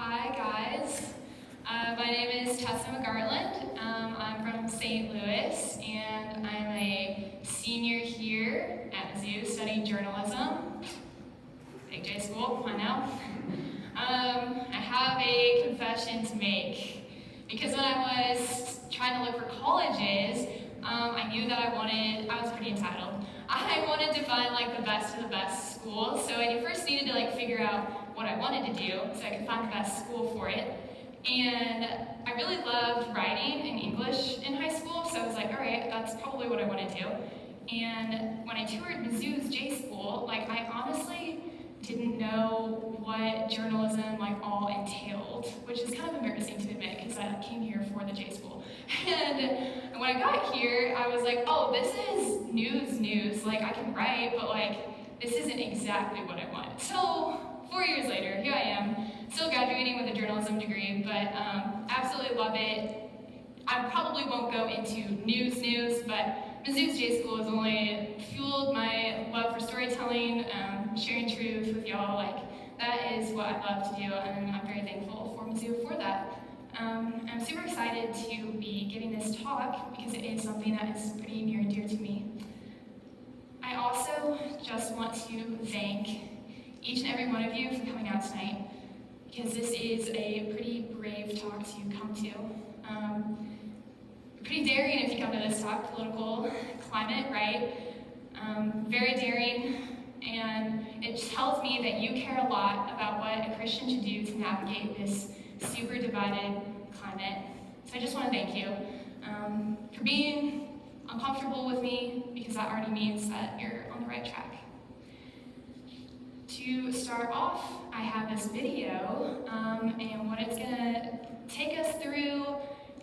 Hi guys, my name is Tessa McGartland. I'm from St. Louis and I'm a senior here at Mizzou studying journalism. Big J school, I know. I have a confession to make because when I was trying to look for colleges, I knew that I was pretty entitled. I wanted to find like the best of the best schools, so I first needed to like figure out what I wanted to do so I could find the best school for it. And I really loved writing and English in high school, so I was like, all right, that's probably what I want to do. And when I toured Mizzou's J school, like I honestly didn't know what journalism like all entailed, which is kind of embarrassing to admit because I came here for the J school. And when I got here, I was like, oh, this is news. Like I can write, but like this isn't exactly what I want. So 4 years later, here I am, still graduating with a journalism degree, but absolutely love it. I probably won't go into news, but Mizzou's J School has only fueled my love for storytelling, sharing truth with y'all. Like that is what I love to do, and I'm very thankful for Mizzou for that. I'm super excited to be giving this talk because it is something that is pretty near and dear to me. I also just want to thank each and every one of you for coming out tonight, because this is a pretty brave talk to come to. Pretty daring if you come to this talk, political climate, right? Very daring, and it tells me that you care a lot about what a Christian should do to navigate this super divided climate. So I just want to thank you for being uncomfortable with me, because that already means that you're on the right track. To start off, I have this video, and what it's going to take us through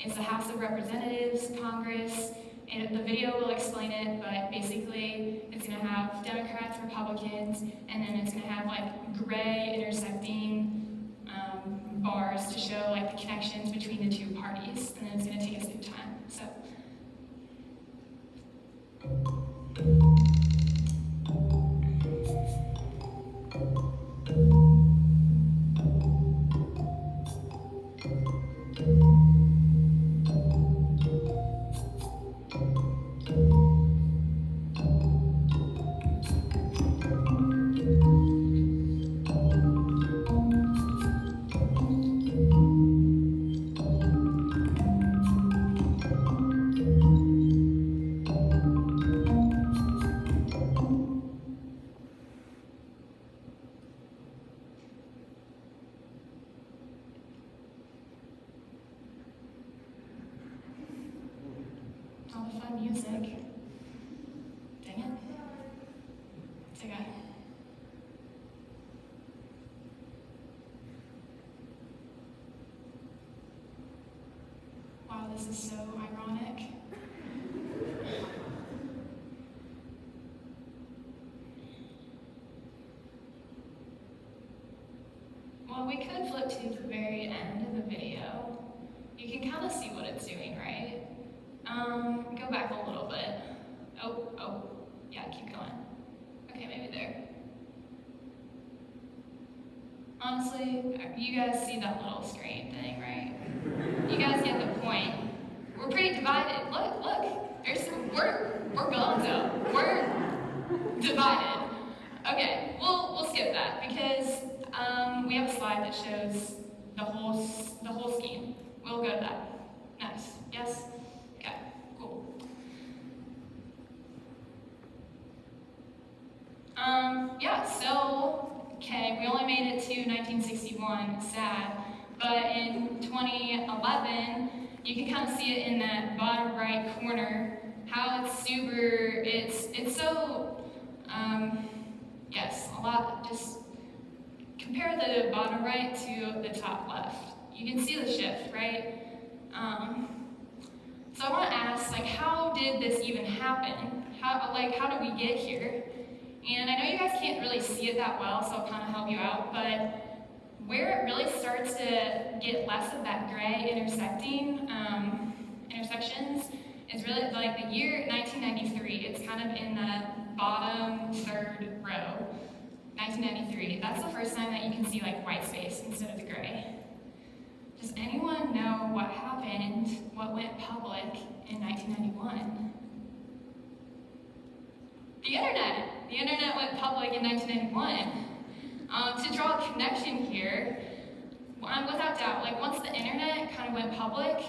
is the House of Representatives, Congress, and the video will explain it, but basically it's going to have Democrats, Republicans, and then it's going to have like gray intersecting bars to show like the connections between the two parties, and then it's going to take us through time. So. All the fun music. Dang it. It's okay. Wow, this is so ironic. Well, we could flip to the very end of the video. You can kind of see what it's doing, right? Go back a little bit. Oh, yeah, keep going. Okay, maybe there. Honestly, you guys see that little screen thing, right? You guys get the point. We're pretty divided. Look, we're gonzo. We're divided. Okay, we'll skip that because we have a slide that shows the whole scheme. We'll go to that. Nice. Yes? Okay, cool. We only made it to 1961, sad, but in 2011, you can kind of see it in that bottom right corner, how it's so, yes, a lot, just compare the bottom right to the top left. You can see the shift, right? So I want to ask, like, how did this even happen? How did we get here? And I know you guys can't really see it that well, so I'll kind of help you out, but where it really starts to get less of that gray intersections is really like the year 1993. It's kind of in that bottom third row. 1993, that's the first time that you can see like white space instead of the gray. Does anyone know what happened, what went public in 1991? The internet. The internet went public in 1991. To draw a connection here, without doubt, like once the internet kind of went public,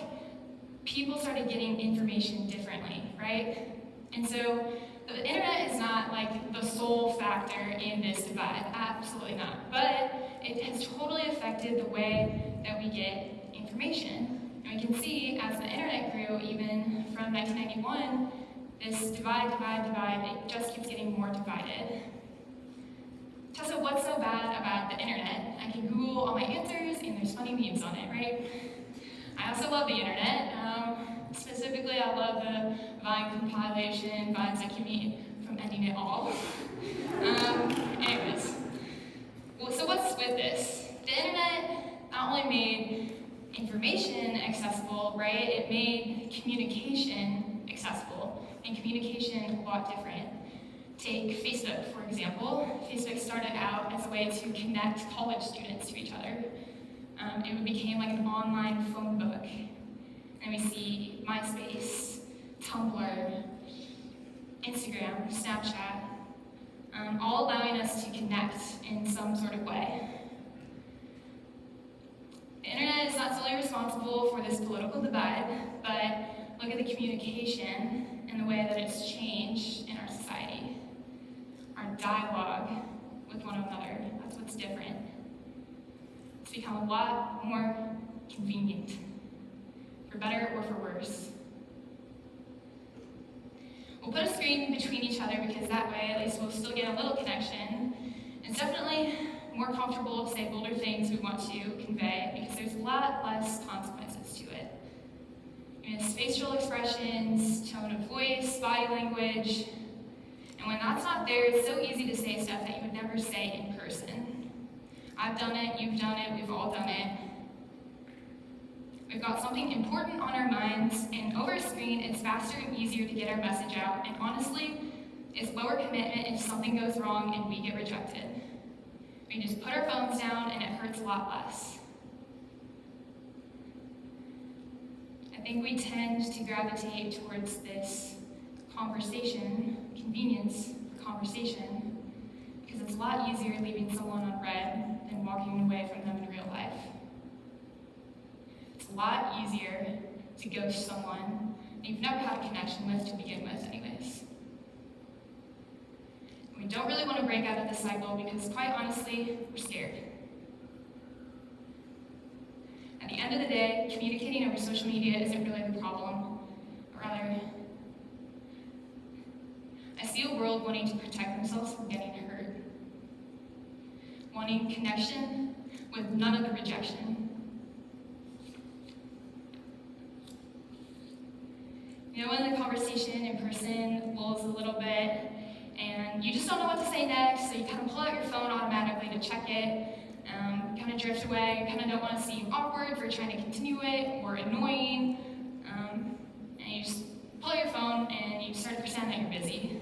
people started getting information differently, right? And so the internet is not like the sole factor in this divide, absolutely not. But it has totally affected the way that we get information. And we can see as the internet grew, even from 1991, this divide, it just keeps getting more divided. Tessa, what's so bad about the internet? I can Google all my answers and there's funny memes on it, right? I also love the internet. Specifically, I love the Vine compilation, vines that keep me from ending it all. Anyways, well, so what's with this? The internet not only made information accessible, right? It made communication accessible, and communication a lot different. Take Facebook, for example. Facebook started out as a way to connect college students to each other. It became like an online phone book. And we see MySpace, Tumblr, Instagram, Snapchat, all allowing us to connect in some sort of way. The internet is not solely responsible for this political divide, but look at the communication and the way that it's changed in our society. Our dialogue with one another, that's what's different. It's become a lot more convenient, for better or for worse. We'll put a screen between each other because that way at least we'll still get a little connection. It's definitely more comfortable to say bolder things we want to convey because there's a lot less consequences to it. It's facial expressions, tone of voice, body language, and when that's not there, it's so easy to say stuff that you would never say in person. I've done it, you've done it, we've all done it. We've got something important on our minds, and over a screen, it's faster and easier to get our message out, and honestly, it's lower commitment if something goes wrong and we get rejected. We can just put our phones down and it hurts a lot less. I think we tend to gravitate towards this conversation, convenience conversation, because it's a lot easier leaving someone on read than walking away from them in real life. It's a lot easier to ghost someone that you've never had a connection with to begin with anyways. We don't really want to break out of this cycle because quite honestly, we're scared. At the end of the day, communicating over social media isn't really the problem. Rather, I see a world wanting to protect themselves from getting hurt. Wanting connection with none of the rejection. You know, when the conversation in person lulls a little bit, and you just don't know what to say next, so you kind of pull out your phone automatically to check it, kind of drift away, you kind of don't want to seem awkward for trying to continue it, or annoying, and you just pull out your phone and you start to pretend that you're busy.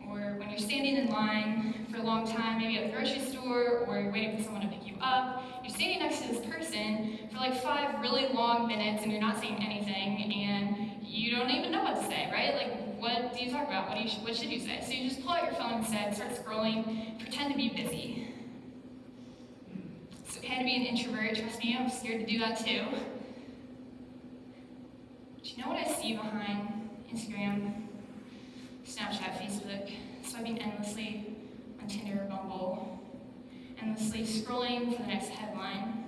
Or when you're standing in line for a long time, maybe at the grocery store, or you're waiting for someone to pick you up, you're standing next to this person for like 5 really long minutes and you're not saying anything, and you don't even know what to say, right? Like, what do you talk about? What should you say? So you just pull out your phone instead, start scrolling, pretend to be busy. It's okay to be an introvert, trust me, I'm scared to do that too. But you know what I see behind Instagram, Snapchat, Facebook, swiping endlessly on Tinder or Bumble, endlessly scrolling for the next headline?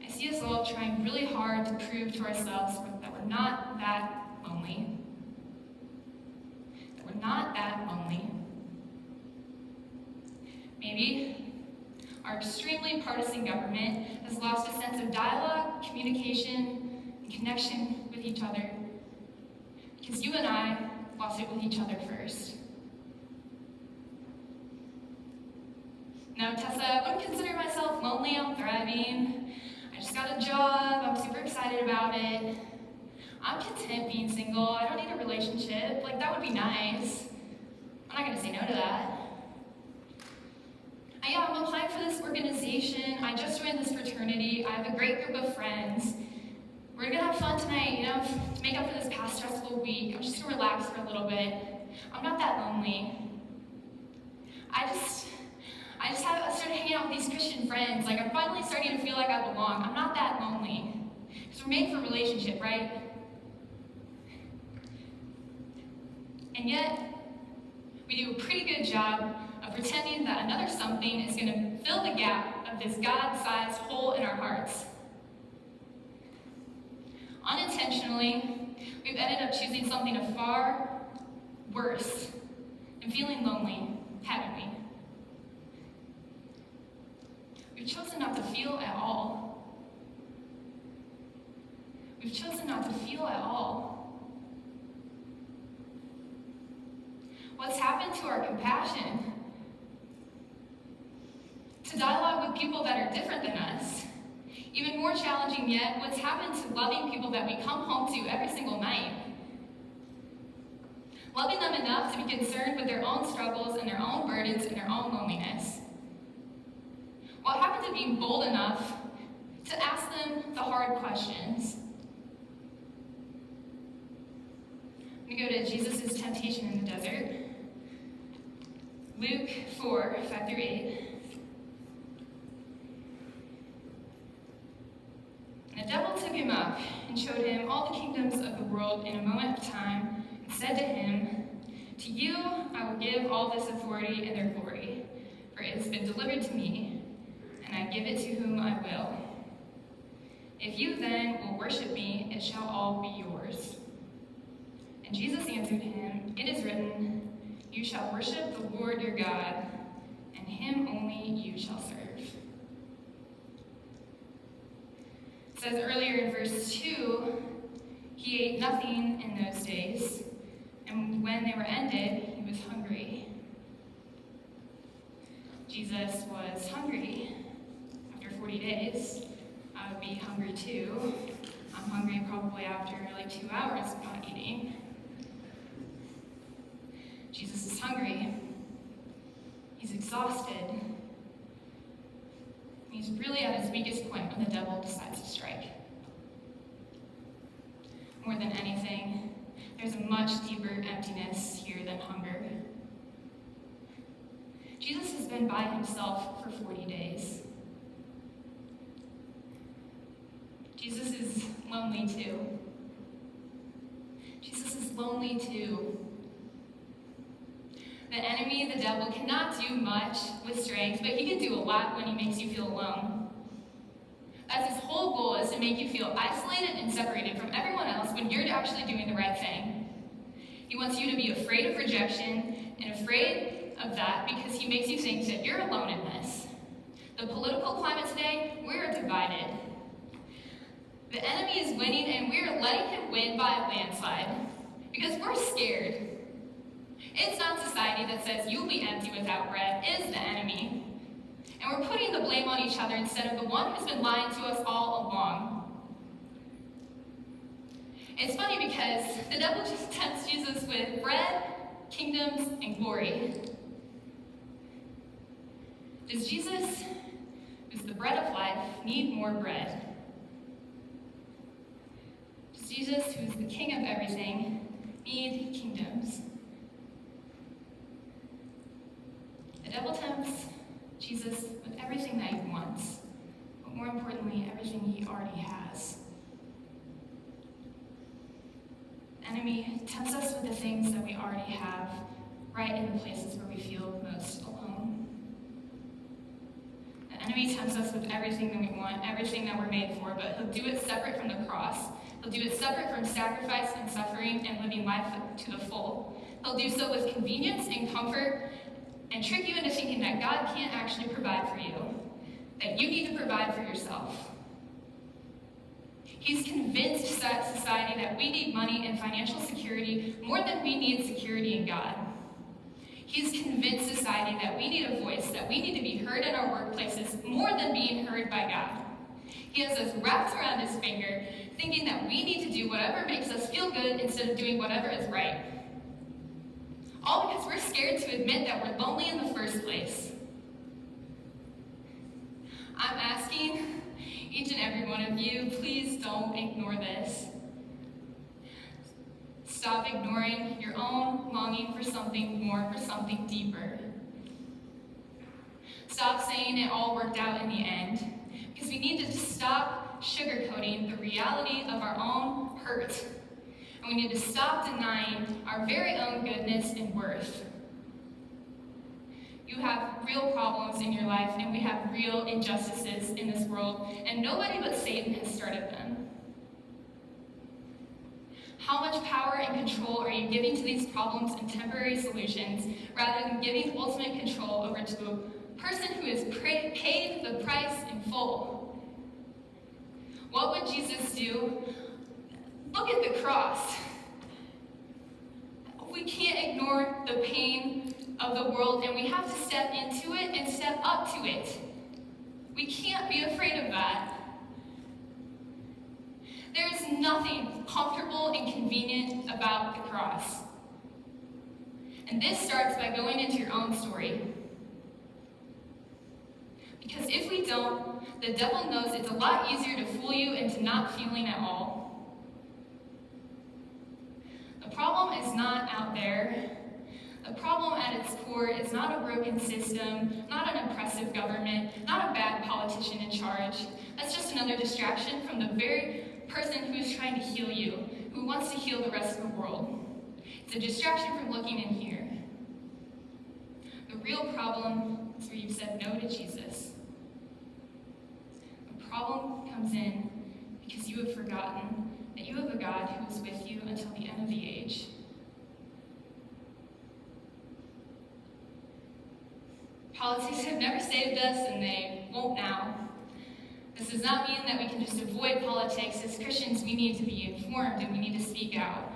I see us all trying really hard to prove to ourselves that we're not that lonely. That we're not that lonely. Maybe our extremely partisan government has lost a sense of dialogue, communication, and connection with each other because you and I lost it with each other first. Now, Tessa, I wouldn't consider myself lonely, I'm thriving. I just got a job, I'm super excited about it. I'm content being single, I don't need a relationship. Like, that would be nice. I'm not gonna say no to that. I'm applying for this organization. I just joined this fraternity. I have a great group of friends. We're gonna have fun tonight, to make up for this past stressful week. I'm just gonna relax for a little bit. I'm not that lonely. I started hanging out with these Christian friends. I'm finally starting to feel like I belong. I'm not that lonely. Because we're made for a relationship, right? And yet, we do a pretty good job of pretending that another something is going to fill the gap of this God-sized hole in our hearts. Unintentionally, we've ended up choosing something far worse than feeling lonely, haven't we? We've chosen not to feel at all. We've chosen not to feel at all. What's happened to our compassion? To dialogue with people that are different than us? Even more challenging yet, what's happened to loving people that we come home to every single night? Loving them enough to be concerned with their own struggles and their own burdens and their own loneliness. What happened to being bold enough to ask them the hard questions? We go to Jesus' temptation in the desert. Luke 4, 5-8. And the devil took him up and showed him all the kingdoms of the world in a moment of time, and said to him, "To you I will give all this authority and their glory, for it has been delivered to me, and I give it to whom I will. If you then will worship me, it shall all be yours." And Jesus answered him, "It is written, you shall worship the Lord your God, and him only you shall serve." It says earlier in verse 2, he ate nothing in those days, and when they were ended, he was hungry. Jesus was hungry. After 40 days, I would be hungry too. I'm hungry probably after 2 hours of not eating. Jesus is hungry. He's exhausted. He's really at his weakest point when the devil decides to strike. More than anything, there's a much deeper emptiness here than hunger. Jesus has been by himself for 40 days. Jesus is lonely too. Jesus is lonely too. The enemy, the devil, cannot do much with strength, but he can do a lot when he makes you feel alone. That's his whole goal, is to make you feel isolated and separated from everyone else when you're actually doing the right thing. He wants you to be afraid of rejection and afraid of that because he makes you think that you're alone in this. The political climate today, we're divided. The enemy is winning, and we're letting him win by a landslide because we're scared. It's not society that says you'll be empty without bread, it's the enemy. And we're putting the blame on each other instead of the one who's been lying to us all along. It's funny because the devil just tempts Jesus with bread, kingdoms, and glory. Does Jesus, who's the bread of life, need more bread? Does Jesus, who's the king of everything, need kingdoms? The devil tempts Jesus with everything that he wants, but more importantly, everything he already has. The enemy tempts us with the things that we already have, right in the places where we feel most alone. The enemy tempts us with everything that we want, everything that we're made for, but he'll do it separate from the cross. He'll do it separate from sacrifice and suffering and living life to the full. He'll do so with convenience and comfort, and trick you into thinking that God can't actually provide for you, that you need to provide for yourself. He's convinced society that we need money and financial security more than we need security in God. He's convinced society that we need a voice, that we need to be heard in our workplaces more than being heard by God. He has us wrapped around his finger, thinking that we need to do whatever makes us feel good instead of doing whatever is right. All because we're scared to admit that we're lonely in the first place. I'm asking each and every one of you, please don't ignore this. Stop ignoring your own longing for something more, for something deeper. Stop saying it all worked out in the end, because we need to stop sugarcoating the reality of our own hurt. And we need to stop denying our very own goodness and worth. You have real problems in your life, and we have real injustices in this world, and nobody but Satan has started them. How much power and control are you giving to these problems and temporary solutions, rather than giving ultimate control over to a person who has paid the price in full? What would Jesus do? Look at the cross. We can't ignore the pain of the world, and we have to step into it and step up to it. We can't be afraid of that. There is nothing comfortable and convenient about the cross. And this starts by going into your own story. Because if we don't, the devil knows it's a lot easier to fool you into not feeling at all. The problem is not out there. The problem at its core is not a broken system, not an oppressive government, not a bad politician in charge. That's just another distraction from the very person who is trying to heal you, who wants to heal the rest of the world. It's a distraction from looking in here. The real problem is where you've said no to Jesus. The problem comes in because you have forgotten that you have a God who is with you until the end of the age. Politics have never saved us, and they won't now. This does not mean that we can just avoid politics. As Christians, we need to be informed, and we need to speak out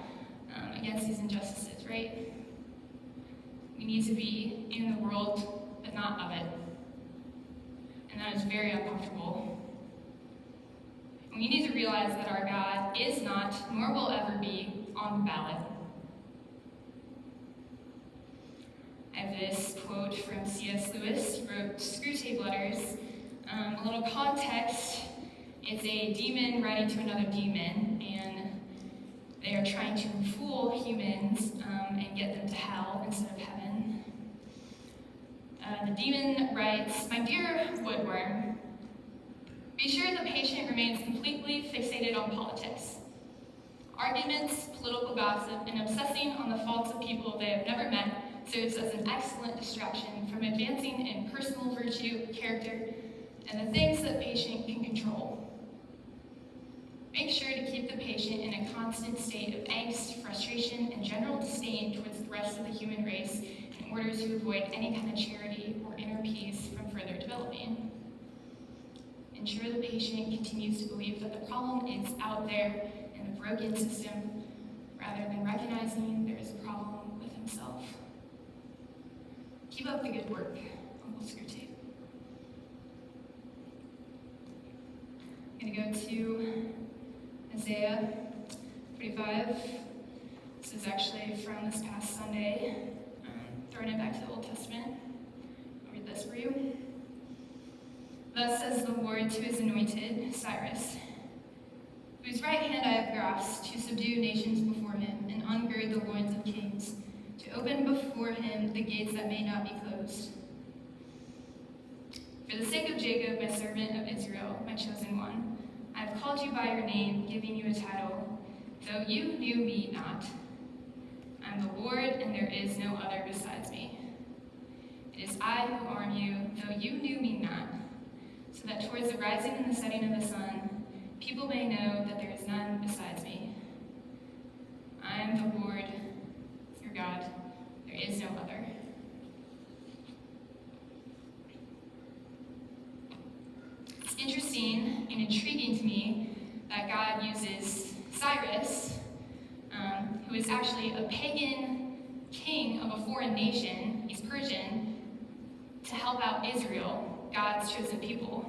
against these injustices, right? We need to be in the world, but not of it. And that is very uncomfortable. And we need to realize that our God is not, nor will ever be, on the ballot. I have this quote from C.S. Lewis. He wrote Screwtape Letters. A little context, it's a demon writing to another demon, and they are trying to fool humans and get them to hell instead of heaven. The demon writes, "My dear woodworm, be sure the patient remains completely fixated on politics. Arguments, political gossip, and obsessing on the faults of people they have never met serves as an excellent distraction from advancing in personal virtue, character, and the things that patient can control. Make sure to keep the patient in a constant state of angst, frustration, and general disdain towards the rest of the human race in order to avoid any kind of charity or inner peace from further developing. Ensure the patient continues to believe that the problem is out there in the broken system, rather than recognizing there is a problem with himself." Keep up the good work, Uncle Screwtape. I'm going to go to Isaiah 45. This is actually from this past Sunday. Throwing it back to the Old Testament. I'll read this for you. "Thus says the Lord to his anointed, Cyrus, whose right hand I have grasped, to subdue nations before him, and ungird the loins of kings, to open before him the gates that may not be closed. For the sake of Jacob, my servant of Israel, my chosen one, I have called you by your name, giving you a title, though you knew me not. I am the Lord, and there is no other besides me. It is I who arm you, though you knew me not, so that towards the rising and the setting of the sun, people may know that there is none besides me. I am the Lord, your God. There is no other." It's interesting and intriguing to me that God uses Cyrus, who is actually a pagan king of a foreign nation, he's Persian, to help out Israel, God's chosen people.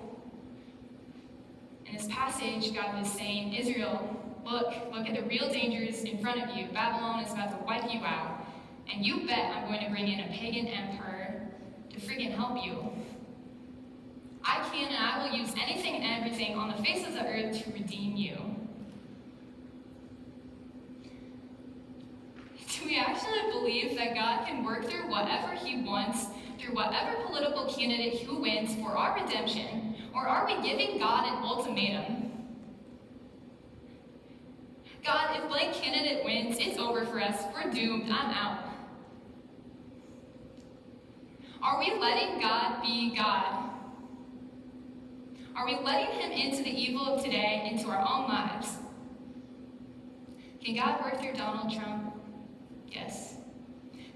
In this passage, God was saying, Israel, look at the real dangers in front of you. Babylon is about to wipe you out. And you bet I'm going to bring in a pagan empire to freaking help you. I can and I will use anything and everything on the face of the earth to redeem you. Do we actually believe that God can work through whatever he wants, through whatever political candidate who wins for our redemption? Or are we giving God an ultimatum? God, if blank candidate wins, it's over for us. We're doomed. I'm out. Are we letting God be God? Are we letting him into the evil of today, into our own lives? Can God work through Donald Trump? Yes.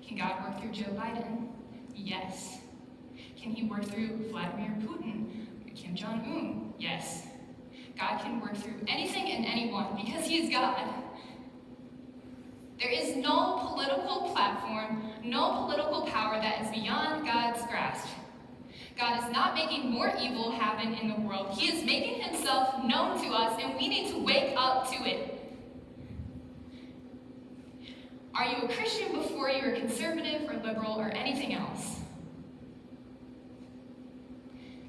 Can God work through Joe Biden? Yes. Can he work through Vladimir Putin? Kim Jong-un? Yes. God can work through anything and anyone because he is God. There is no political platform, no political power that is beyond God's grasp. God is not making more evil happen in the world. He is making himself known to us, and we need to wake up to it. Are you a Christian before you were conservative or liberal or anything else?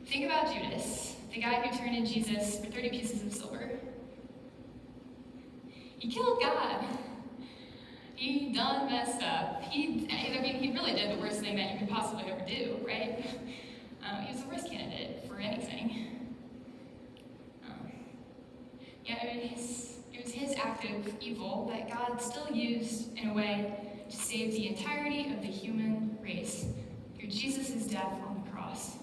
Think about Judas, the guy who turned in Jesus for 30 pieces of silver. He killed God. He done messed up. He really did the worst thing that you could possibly ever do, right? He was the worst candidate for anything. It was his act of evil that God still used in a way to save the entirety of the human race through Jesus' death on the cross.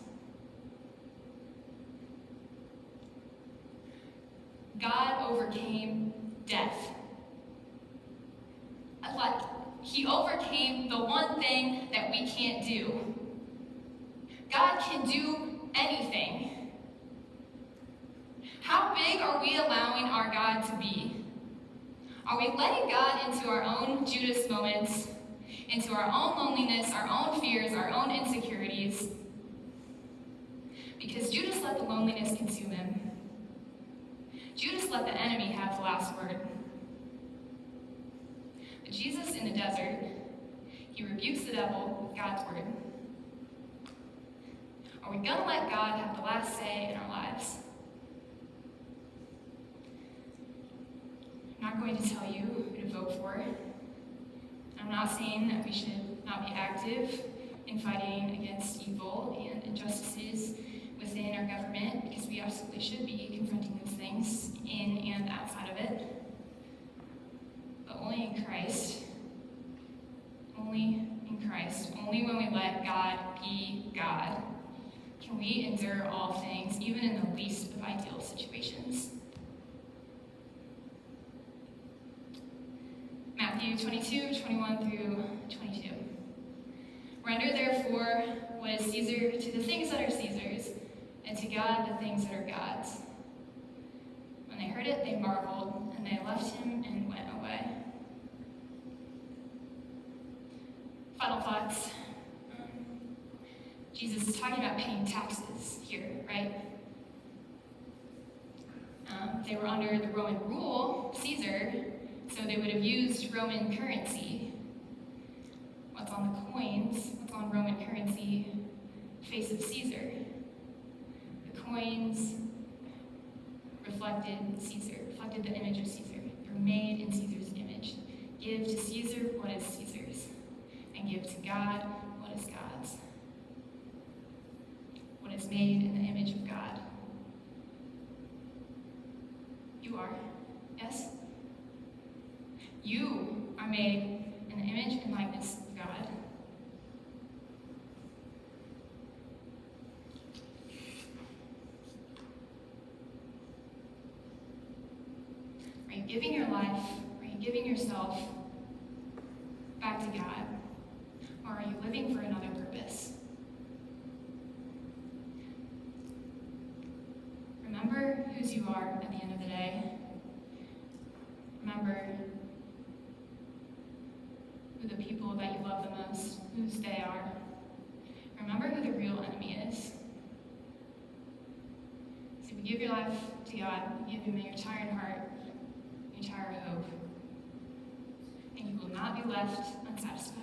God overcame death. He overcame the one thing that we can't do. God can do anything. How big are we allowing our God to be? Are we letting God into our own Judas moments, into our own loneliness, our own fears, our own insecurities? Because Judas let the loneliness consume him. Judas let the enemy have the last word. But Jesus in the desert, he rebukes the devil with God's word. Are we going to let God have the last say in our lives? I'm not going to tell you who to vote for. I'm not saying that we should not be active in fighting against evil and injustices within our government, because we absolutely should be confronting those things in and outside of it. But only in Christ. Only in Christ. Only when we let God be God can we endure all things, even in the least of ideal situations. Matthew 22, 21 through 22. Render therefore what is Caesar to the things that are Caesar's, and to God the things that are God's. When they heard it, they marveled, and they left him and went away. Final thoughts. Jesus is talking about paying taxes here, right? They were under the Roman rule, Caesar, so they would have used Roman currency. What's on the coins, what's on Roman currency? Face of Caesar. The coins reflected Caesar, reflected the image of Caesar. They were made in Caesar's image. Give to Caesar what is Caesar's, and give to God what is God's. What is made in the image of God. You are, yes? You are made in the image and likeness of God. Are you giving your life, are you giving yourself back to God? Or are you living for another purpose? Remember whose you are at the end of the day. Remember who the people that you love the most, whose they are. Remember who the real enemy is. So if you give your life to God, give him your entire heart, your entire hope, and you will not be left unsatisfied.